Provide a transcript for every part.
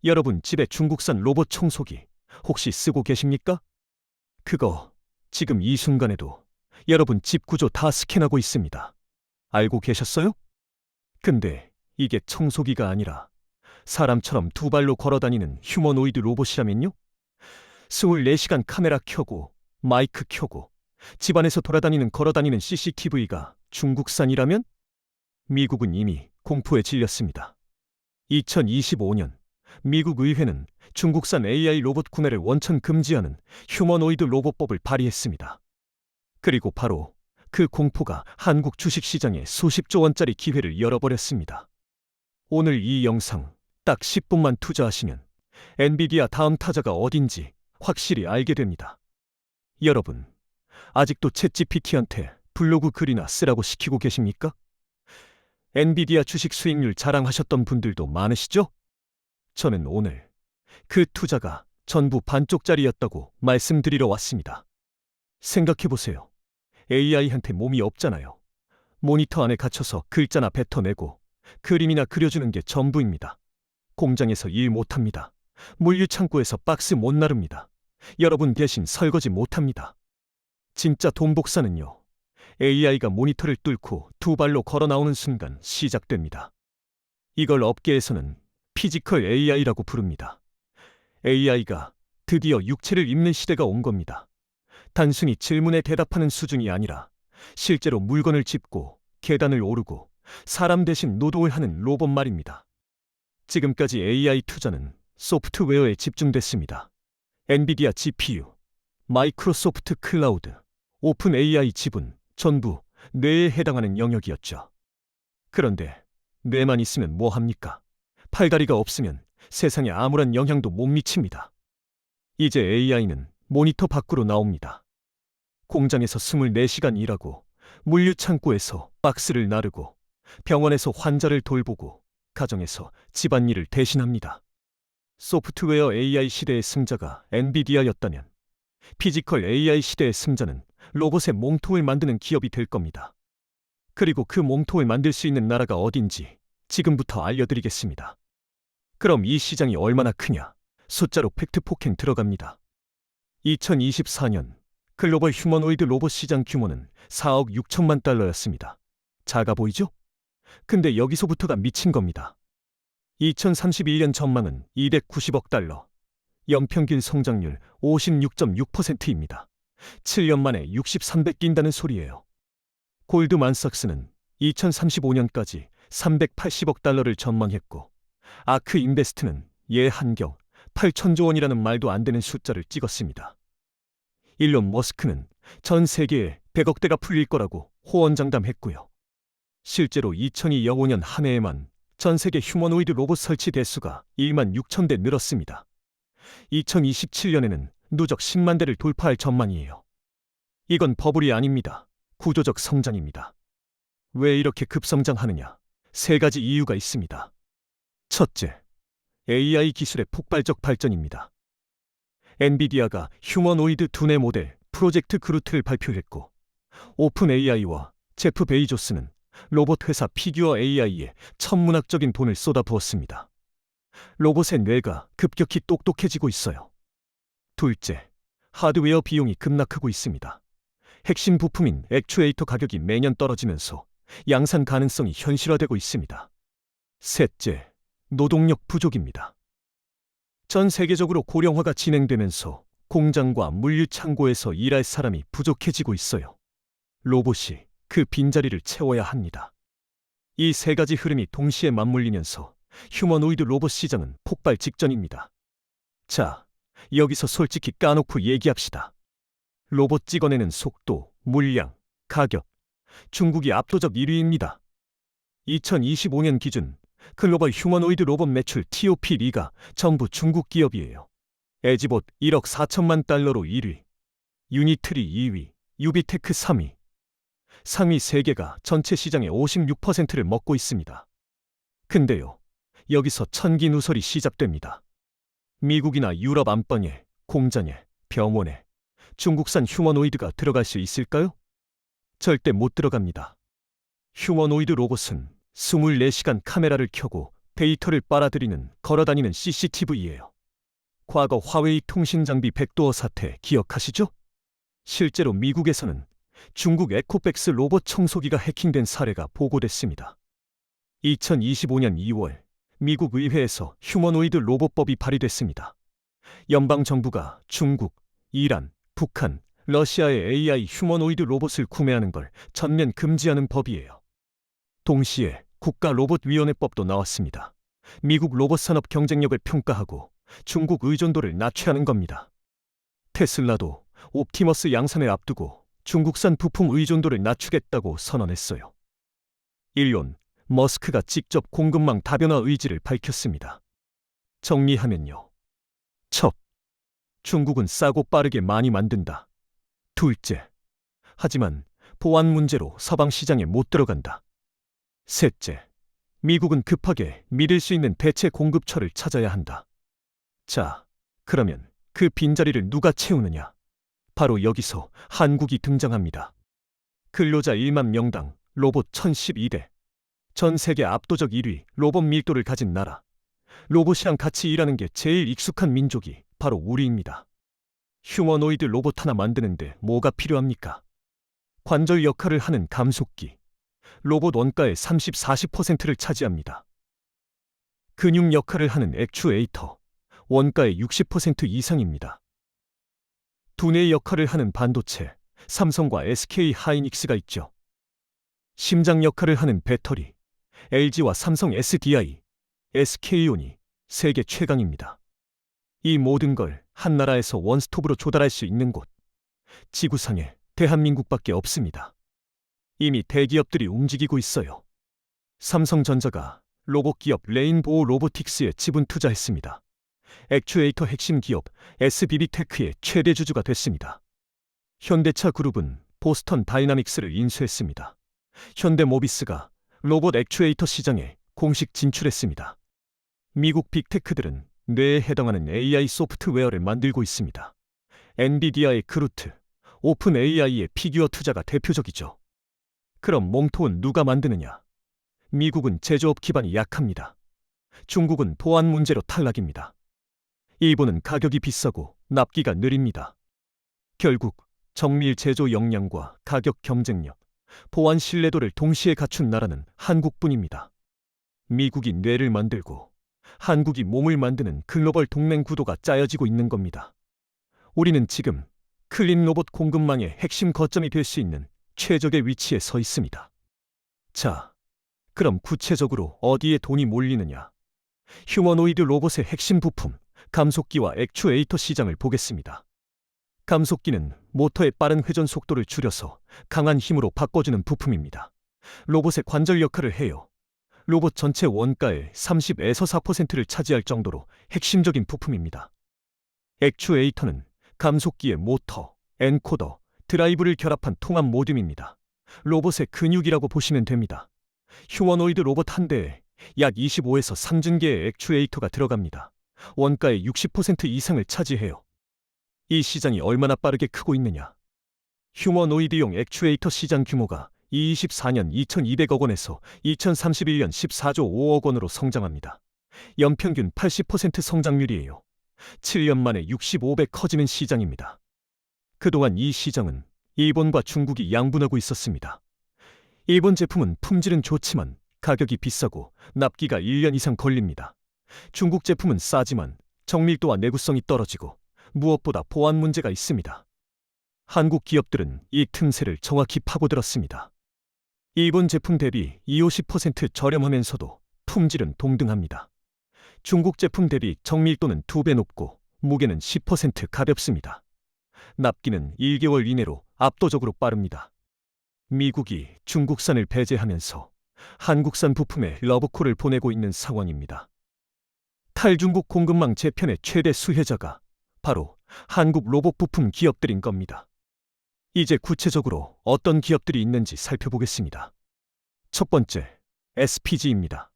여러분 집에 중국산 로봇 청소기 혹시 쓰고 계십니까? 그거 지금 이 순간에도 여러분 집 구조 다 스캔하고 있습니다. 알고 계셨어요? 근데 이게 청소기가 아니라 사람처럼 두 발로 걸어다니는 휴머노이드 로봇이라면요? 24시간 카메라 켜고 마이크 켜고 집안에서 돌아다니는 걸어다니는 CCTV가 중국산이라면? 미국은 이미 공포에 질렸습니다. 2025년 미국 의회는 중국산 AI 로봇 구매를 원천 금지하는 휴머노이드 로봇법을 발의했습니다. 그리고 바로 그 공포가 한국 주식시장에 수십조 원짜리 기회를 열어버렸습니다. 오늘 이 영상 딱 10분만 투자하시면 엔비디아 다음 타자가 어딘지 확실히 알게 됩니다. 여러분, 아직도 챗GPT한테 블로그 글이나 쓰라고 시키고 계십니까? 엔비디아 주식 수익률 자랑하셨던 분들도 많으시죠? 저는 오늘 그 투자가 전부 반쪽짜리였다고 말씀드리러 왔습니다. 생각해보세요. AI한테 몸이 없잖아요. 모니터 안에 갇혀서 글자나 뱉어내고 그림이나 그려주는 게 전부입니다. 공장에서 일 못합니다. 물류창고에서 박스 못 나릅니다. 여러분 대신 설거지 못합니다. 진짜 돈 복사는요, AI가 모니터를 뚫고 두 발로 걸어 나오는 순간 시작됩니다. 이걸 업계에서는 피지컬 AI라고 부릅니다. AI가 드디어 육체를 입는 시대가 온 겁니다. 단순히 질문에 대답하는 수준이 아니라 실제로 물건을 짚고 계단을 오르고 사람 대신 노동을 하는 로봇 말입니다. 지금까지 AI 투자는 소프트웨어에 집중됐습니다. 엔비디아 GPU, 마이크로소프트 클라우드, 오픈 AI 지분 전부 뇌에 해당하는 영역이었죠. 그런데 뇌만 있으면 뭐 합니까? 팔다리가 없으면 세상에 아무런 영향도 못 미칩니다. 이제 AI는 모니터 밖으로 나옵니다. 공장에서 24시간 일하고 물류창고에서 박스를 나르고 병원에서 환자를 돌보고 가정에서 집안일을 대신합니다. 소프트웨어 AI 시대의 승자가 엔비디아였다면 피지컬 AI 시대의 승자는 로봇의 몸통을 만드는 기업이 될 겁니다. 그리고 그 몸통을 만들 수 있는 나라가 어딘지 지금부터 알려드리겠습니다. 그럼 이 시장이 얼마나 크냐? 숫자로 팩트 폭행 들어갑니다. 2024년 글로벌 휴머노이드 로봇 시장 규모는 4억 6천만 달러였습니다. 작아 보이죠? 근데 여기서부터가 미친 겁니다. 2031년 전망은 290억 달러, 연평균 성장률 56.6%입니다. 7년 만에 63배 낀다는 소리예요. 골드만삭스는 2035년까지 380억 달러를 전망했고, 아크 인베스트는 예한경 8천조 원이라는 말도 안 되는 숫자를 찍었습니다. 일론 머스크는 전 세계에 100억대가 풀릴 거라고 호언장담했고요. 실제로 2025년 한 해에만 전 세계 휴머노이드 로봇 설치 대수가 1만 6천 대 늘었습니다. 2027년에는 누적 10만 대를 돌파할 전망이에요. 이건 버블이 아닙니다. 구조적 성장입니다. 왜 이렇게 급성장하느냐? 세 가지 이유가 있습니다. 첫째, AI 기술의 폭발적 발전입니다. 엔비디아가 휴머노이드 두뇌 모델 프로젝트 그루트를 발표했고, 오픈 AI와 제프 베이조스는 로봇 회사 피규어 AI에 천문학적인 돈을 쏟아부었습니다. 로봇의 뇌가 급격히 똑똑해지고 있어요. 둘째, 하드웨어 비용이 급락하고 있습니다. 핵심 부품인 액추에이터 가격이 매년 떨어지면서 양산 가능성이 현실화되고 있습니다. 셋째, 노동력 부족입니다. 전 세계적으로 고령화가 진행되면서 공장과 물류창고에서 일할 사람이 부족해지고 있어요. 로봇이 그 빈자리를 채워야 합니다. 이 세 가지 흐름이 동시에 맞물리면서 휴머노이드 로봇 시장은 폭발 직전입니다. 자, 여기서 솔직히 까놓고 얘기합시다. 로봇 찍어내는 속도, 물량, 가격, 중국이 압도적 1위입니다. 2025년 기준 글로벌 휴머노이드 로봇 매출 TOP 리가 전부 중국 기업이에요. 에지봇 1억 4천만 달러로 1위, 유니트리 2위, 유비테크 3위. 상위 3개가 전체 시장의 56%를 먹고 있습니다. 근데요, 여기서 천기 누설이 시작됩니다. 미국이나 유럽 안방에, 공장에, 병원에 중국산 휴머노이드가 들어갈 수 있을까요? 절대 못 들어갑니다. 휴머노이드 로봇은 24시간 카메라를 켜고 데이터를 빨아들이는 걸어다니는 CCTV예요. 과거 화웨이 통신장비 백도어 사태 기억하시죠? 실제로 미국에서는 중국 에코백스 로봇 청소기가 해킹된 사례가 보고됐습니다. 2025년 2월 미국 의회에서 휴머노이드 로봇법이 발의됐습니다. 연방정부가 중국, 이란, 북한, 러시아의 AI 휴머노이드 로봇을 구매하는 걸 전면 금지하는 법이에요. 동시에 국가로봇위원회법도 나왔습니다. 미국 로봇 산업 경쟁력을 평가하고 중국 의존도를 낮춰하는 겁니다. 테슬라도 옵티머스 양산을 앞두고 중국산 부품 의존도를 낮추겠다고 선언했어요. 일론 머스크가 직접 공급망 다변화 의지를 밝혔습니다. 정리하면요. 첫, 중국은 싸고 빠르게 많이 만든다. 둘째, 하지만 보안 문제로 서방 시장에 못 들어간다. 셋째, 미국은 급하게 믿을 수 있는 대체 공급처를 찾아야 한다. 자, 그러면 그 빈자리를 누가 채우느냐? 바로 여기서 한국이 등장합니다. 근로자 1만 명당 로봇 1012대. 전 세계 압도적 1위 로봇 밀도를 가진 나라. 로봇이랑 같이 일하는 게 제일 익숙한 민족이 바로 우리입니다. 휴머노이드 로봇 하나 만드는데 뭐가 필요합니까? 관절 역할을 하는 감속기. 로봇 원가의 30-40%를 차지합니다. 근육 역할을 하는 액추에이터. 원가의 60% 이상입니다. 두뇌 역할을 하는 반도체. 삼성과 SK 하이닉스가 있죠. 심장 역할을 하는 배터리. LG와 삼성 SDI, SK온이 세계 최강입니다. 이 모든 걸 한 나라에서 원스톱으로 조달할 수 있는 곳. 지구상에 대한민국밖에 없습니다. 이미 대기업들이 움직이고 있어요. 삼성전자가 로봇 기업 레인보우 로보틱스에 지분 투자했습니다. 액추에이터 핵심 기업 SBB테크의 최대 주주가 됐습니다. 현대차 그룹은 보스턴 다이나믹스를 인수했습니다. 현대모비스가 로봇 액추에이터 시장에 공식 진출했습니다. 미국 빅테크들은 뇌에 해당하는 AI 소프트웨어를 만들고 있습니다. 엔비디아의 그루트, 오픈 AI의 피규어 투자가 대표적이죠. 그럼 몸통은 누가 만드느냐? 미국은 제조업 기반이 약합니다. 중국은 보안 문제로 탈락입니다. 일본은 가격이 비싸고 납기가 느립니다. 결국 정밀 제조 역량과 가격 경쟁력, 보안 신뢰도를 동시에 갖춘 나라는 한국뿐입니다. 미국이 뇌를 만들고 한국이 몸을 만드는 글로벌 동맹 구도가 짜여지고 있는 겁니다. 우리는 지금 클린 로봇 공급망의 핵심 거점이 될 수 있는 최적의 위치에 서 있습니다. 자, 그럼 구체적으로 어디에 돈이 몰리느냐? 휴머노이드 로봇의 핵심 부품, 감속기와 액추에이터 시장을 보겠습니다. 감속기는 모터의 빠른 회전 속도를 줄여서 강한 힘으로 바꿔주는 부품입니다. 로봇의 관절 역할을 해요. 로봇 전체 원가의 30에서 4%를 차지할 정도로 핵심적인 부품입니다. 액추에이터는 감속기의 모터, 엔코더, 드라이브를 결합한 통합 모듈입니다. 로봇의 근육이라고 보시면 됩니다. 휴머노이드 로봇 한 대에 약 25에서 30개의 액추에이터가 들어갑니다. 원가의 60% 이상을 차지해요. 이 시장이 얼마나 빠르게 크고 있느냐? 휴머노이드용 액추에이터 시장 규모가 2024년 2,200억 원에서 2031년 14조 5억 원으로 성장합니다. 연평균 80% 성장률이에요. 7년 만에 65배 커지는 시장입니다. 그동안 이 시장은 일본과 중국이 양분하고 있었습니다. 일본 제품은 품질은 좋지만 가격이 비싸고 납기가 1년 이상 걸립니다. 중국 제품은 싸지만 정밀도와 내구성이 떨어지고 무엇보다 보안 문제가 있습니다. 한국 기업들은 이 틈새를 정확히 파고들었습니다. 일본 제품 대비 20-50% 저렴하면서도 품질은 동등합니다. 중국 제품 대비 정밀도는 2배 높고 무게는 10% 가볍습니다. 납기는 1개월 이내로 압도적으로 빠릅니다. 미국이 중국산을 배제하면서 한국산 부품에 러브콜을 보내고 있는 상황입니다. 탈중국 공급망 재편의 최대 수혜자가 바로 한국 로봇 부품 기업들인 겁니다. 이제 구체적으로 어떤 기업들이 있는지 살펴보겠습니다. 첫 번째, SPG입니다.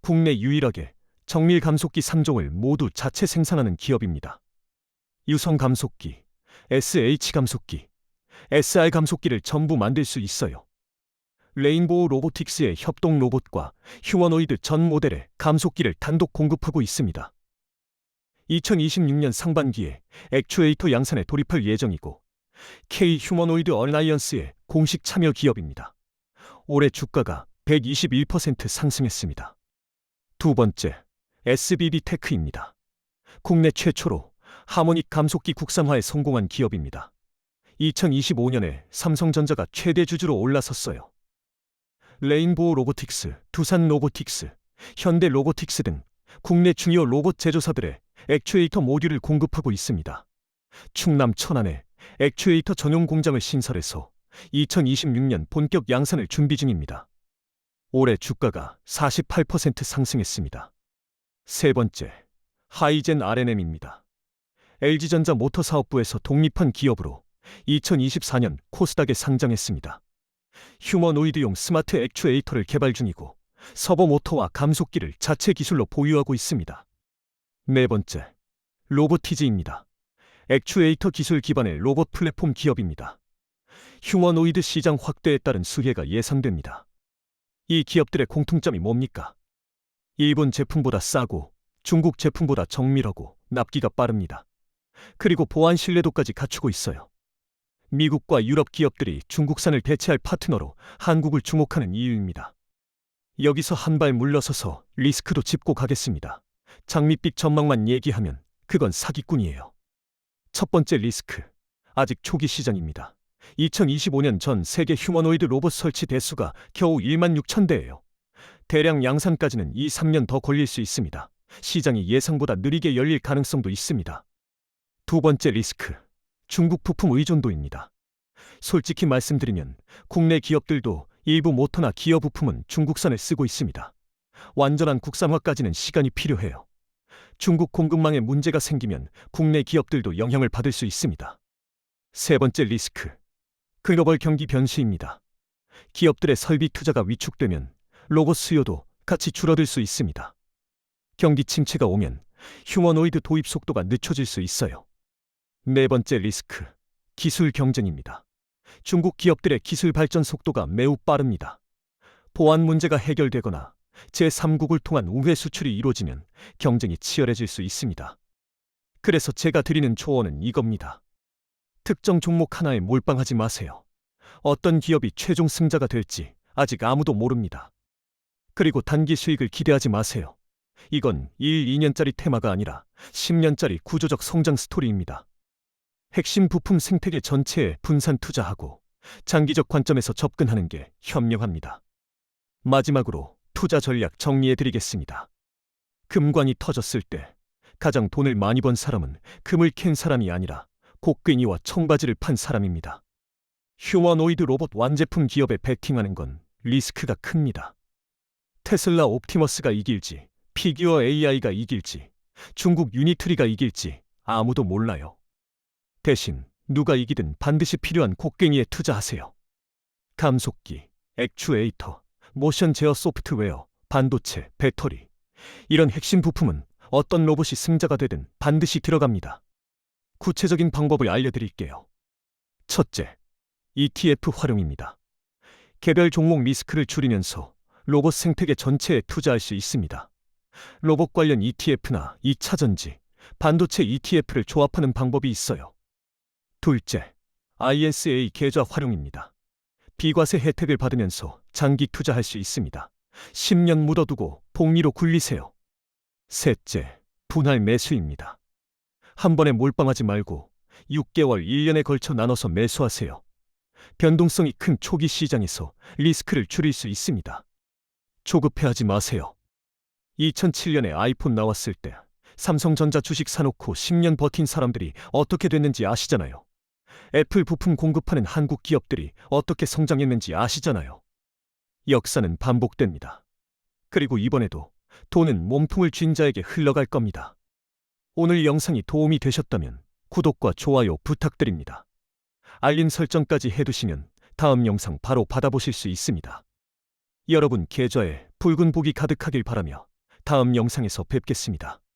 국내 유일하게 정밀 감속기 3종을 모두 자체 생산하는 기업입니다. 유성 감속기, SH 감속기, SR 감속기를 전부 만들 수 있어요. 레인보우 로보틱스의 협동 로봇과 휴머노이드 전 모델의 감속기를 단독 공급하고 있습니다. 2026년 상반기에 액추에이터 양산에 돌입할 예정이고 K 휴머노이드 얼라이언스의 공식 참여 기업입니다. 올해 주가가 121% 상승했습니다. 두 번째, SBB 테크입니다. 국내 최초로 하모닉 감속기 국산화에 성공한 기업입니다. 2025년에 삼성전자가 최대 주주로 올라섰어요. 레인보우 로보틱스, 두산 로보틱스, 현대 로보틱스 등 국내 중요 로봇 제조사들의 액추에이터 모듈을 공급하고 있습니다. 충남 천안에 액추에이터 전용 공장을 신설해서 2026년 본격 양산을 준비 중입니다. 올해 주가가 48% 상승했습니다. 세 번째, 하이젠 R&M입니다. LG전자 모터사업부에서 독립한 기업으로 2024년 코스닥에 상장했습니다. 휴머노이드용 스마트 액추에이터를 개발 중이고 서버모터와 감속기를 자체 기술로 보유하고 있습니다. 네 번째, 로보티즈입니다. 액추에이터 기술 기반의 로봇 플랫폼 기업입니다. 휴머노이드 시장 확대에 따른 수혜가 예상됩니다. 이 기업들의 공통점이 뭡니까? 일본 제품보다 싸고 중국 제품보다 정밀하고 납기가 빠릅니다. 그리고 보안 신뢰도까지 갖추고 있어요. 미국과 유럽 기업들이 중국산을 대체할 파트너로 한국을 주목하는 이유입니다. 여기서 한 발 물러서서 리스크도 짚고 가겠습니다. 장밋빛 전망만 얘기하면 그건 사기꾼이에요. 첫 번째 리스크, 아직 초기 시장입니다. 2025년 전 세계 휴머노이드 로봇 설치 대수가 겨우 1만 6천 대예요. 대량 양산까지는 2-3년 더 걸릴 수 있습니다. 시장이 예상보다 느리게 열릴 가능성도 있습니다. 두 번째 리스크, 중국 부품 의존도입니다. 솔직히 말씀드리면 국내 기업들도 일부 모터나 기어 부품은 중국산을 쓰고 있습니다. 완전한 국산화까지는 시간이 필요해요. 중국 공급망에 문제가 생기면 국내 기업들도 영향을 받을 수 있습니다. 세 번째 리스크, 글로벌 경기 변수입니다. 기업들의 설비 투자가 위축되면 로봇 수요도 같이 줄어들 수 있습니다. 경기 침체가 오면 휴머노이드 도입 속도가 늦춰질 수 있어요. 네 번째 리스크, 기술 경쟁입니다. 중국 기업들의 기술 발전 속도가 매우 빠릅니다. 보안 문제가 해결되거나 제3국을 통한 우회 수출이 이루어지면 경쟁이 치열해질 수 있습니다. 그래서 제가 드리는 조언은 이겁니다. 특정 종목 하나에 몰빵하지 마세요. 어떤 기업이 최종 승자가 될지 아직 아무도 모릅니다. 그리고 단기 수익을 기대하지 마세요. 이건 1-2년짜리 테마가 아니라 10년짜리 구조적 성장 스토리입니다. 핵심 부품 생태계 전체에 분산 투자하고 장기적 관점에서 접근하는 게 현명합니다. 마지막으로 투자 전략 정리해드리겠습니다. 금광이 터졌을 때 가장 돈을 많이 번 사람은 금을 캔 사람이 아니라 곡괭이와 청바지를 판 사람입니다. 휴머노이드 로봇 완제품 기업에 베팅하는 건 리스크가 큽니다. 테슬라 옵티머스가 이길지, 피규어 AI가 이길지, 중국 유니트리가 이길지 아무도 몰라요. 대신 누가 이기든 반드시 필요한 곡괭이에 투자하세요. 감속기, 액추에이터, 모션 제어 소프트웨어, 반도체, 배터리, 이런 핵심 부품은 어떤 로봇이 승자가 되든 반드시 들어갑니다. 구체적인 방법을 알려드릴게요. 첫째, ETF 활용입니다. 개별 종목 리스크를 줄이면서 로봇 생태계 전체에 투자할 수 있습니다. 로봇 관련 ETF나 2차전지, 반도체 ETF를 조합하는 방법이 있어요. 둘째, ISA 계좌 활용입니다. 비과세 혜택을 받으면서 장기 투자할 수 있습니다. 10년 묻어두고 복리로 굴리세요. 셋째, 분할 매수입니다. 한 번에 몰빵하지 말고 6개월, 1년에 걸쳐 나눠서 매수하세요. 변동성이 큰 초기 시장에서 리스크를 줄일 수 있습니다. 조급해하지 마세요. 2007년에 아이폰 나왔을 때 삼성전자 주식 사놓고 10년 버틴 사람들이 어떻게 됐는지 아시잖아요. 애플 부품 공급하는 한국 기업들이 어떻게 성장했는지 아시잖아요. 역사는 반복됩니다. 그리고 이번에도 돈은 몸통을 쥔 자에게 흘러갈 겁니다. 오늘 영상이 도움이 되셨다면 구독과 좋아요 부탁드립니다. 알림 설정까지 해두시면 다음 영상 바로 받아보실 수 있습니다. 여러분 계좌에 붉은 복이 가득하길 바라며 다음 영상에서 뵙겠습니다.